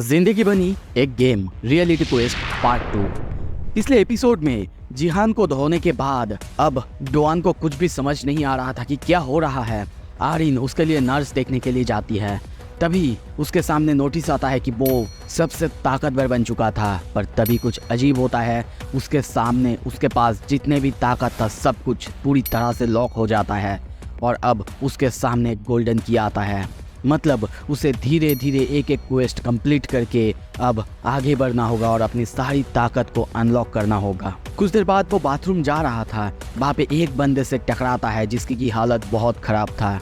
जिंदगी बनी एक गेम रियलिटी क्वेस्ट पार्ट 2। पिछले एपिसोड में जिहान को धोने के बाद अब डोआन को कुछ भी समझ नहीं आ रहा था कि क्या हो रहा है। आरिन उसके लिए नर्स देखने के लिए जाती है। तभी उसके सामने नोटिस आता है कि वो सबसे ताकतवर बन चुका था। पर तभी कुछ अजीब होता है, उसके सामने उसके पास जितने भी ताकत था सब कुछ पूरी तरह से लॉक हो जाता है और अब उसके सामने गोल्डन की आता है। मतलब उसे धीरे धीरे एक एक क्वेस्ट कंप्लीट करके अब आगे बढ़ना होगा और अपनी सारी ताकत को अनलॉक करना होगा। कुछ देर बाद वो बाथरूम जा रहा था, वहाँ पे एक बंदे से टकराता है जिसकी की हालत बहुत खराब था।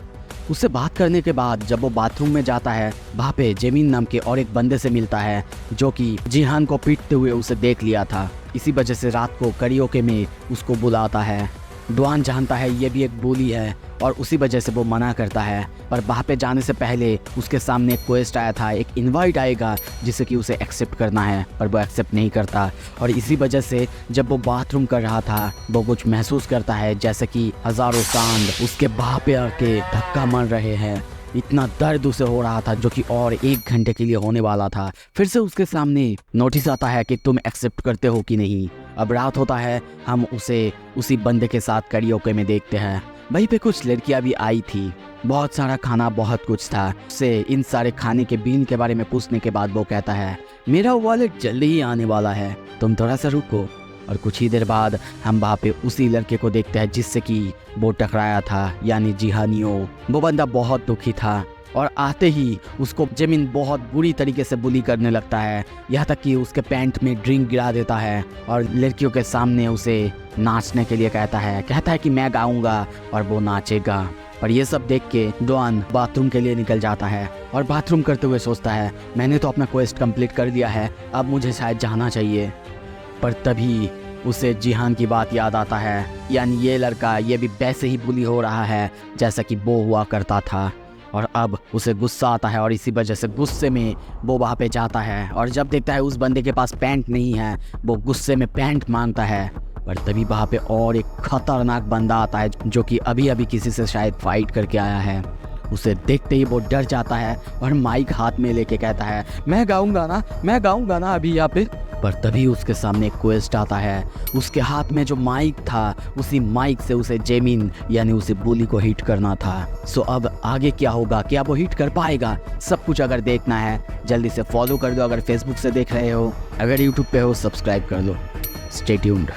उससे बात करने के बाद जब वो बाथरूम में जाता है, वहाँ पे जेमिन नाम के और एक बंदे से मिलता है जो कि जिहान को पीटते हुए उसे देख लिया था। इसी वजह से रात को करियोके में उसको बुलाता है। डोआन जानता है ये भी एक बुली है और उसी वजह से वो मना करता है। पर वहाँ पे जाने से पहले उसके सामने एक क्वेस्ट आया था, एक इनवाइट आएगा जिसे कि उसे एक्सेप्ट करना है, पर वो एक्सेप्ट नहीं करता। और इसी वजह से जब वो बाथरूम कर रहा था वो कुछ महसूस करता है जैसे कि हज़ारों सांड उसके बाह पे आके धक्का मार रहे हैं। इतना दर्द उसे हो रहा था जो कि और 1 घंटे के लिए होने वाला था। फिर से उसके सामने नोटिस आता है कि तुम एक्सेप्ट करते हो कि नहीं। अब रात होता है, हम उसे उसी बंदे के साथ करियोके में देखते हैं। वहीं पे कुछ लड़कियां भी आई थी, बहुत सारा खाना, बहुत कुछ था। उससे इन सारे खाने के बिल के बारे में पूछने के बाद वो कहता है मेरा वॉलेट जल्दी ही आने वाला है, तुम थोड़ा सा रुको। और कुछ ही देर बाद हम वहाँ पे उसी लड़के को देखते हैं जिससे कि वो टकराया था, यानी जिहानियो। वो बंदा बहुत दुखी था और आते ही उसको जेमिन बहुत बुरी तरीके से बुली करने लगता है, यहाँ तक कि उसके पैंट में ड्रिंक गिरा देता है और लड़कियों के सामने उसे नाचने के लिए कहता है कि मैं गाऊंगा और वो नाचेगा। और ये सब देख के डोआन बाथरूम के लिए निकल जाता है और बाथरूम करते हुए सोचता है मैंने तो अपना क्वेस्ट कंप्लीट कर दिया है, अब मुझे शायद जाना चाहिए। पर तभी उसे जिहान की बात याद आता है, यानी ये लड़का ये भी वैसे ही बुली हो रहा है जैसा कि वो हुआ करता था। और अब उसे गुस्सा आता है और इसी वजह से गुस्से में वो वहाँ पे जाता है और जब देखता है उस बंदे के पास पैंट नहीं है, वो गुस्से में पैंट मांगता है। पर तभी वहाँ पे और एक खतरनाक बंदा आता है जो कि अभी अभी किसी से शायद फाइट करके आया है। उसे देखते ही वो डर जाता है और माइक हाथ में लेके कहता है मैं गाऊंगा ना अभी यहाँ पे। पर तभी उसके सामने एक क्वेस्ट आता है, उसके हाथ में जो माइक था उसी माइक से उसे जेमिन यानी उसे बुली को हिट करना था। सो अब आगे क्या होगा, क्या वो हिट कर पाएगा, सब कुछ अगर देखना है जल्दी से फॉलो कर दो। अगर फेसबुक से देख रहे हो, अगर यूट्यूब पे हो सब्सक्राइब कर लो। Stay tuned.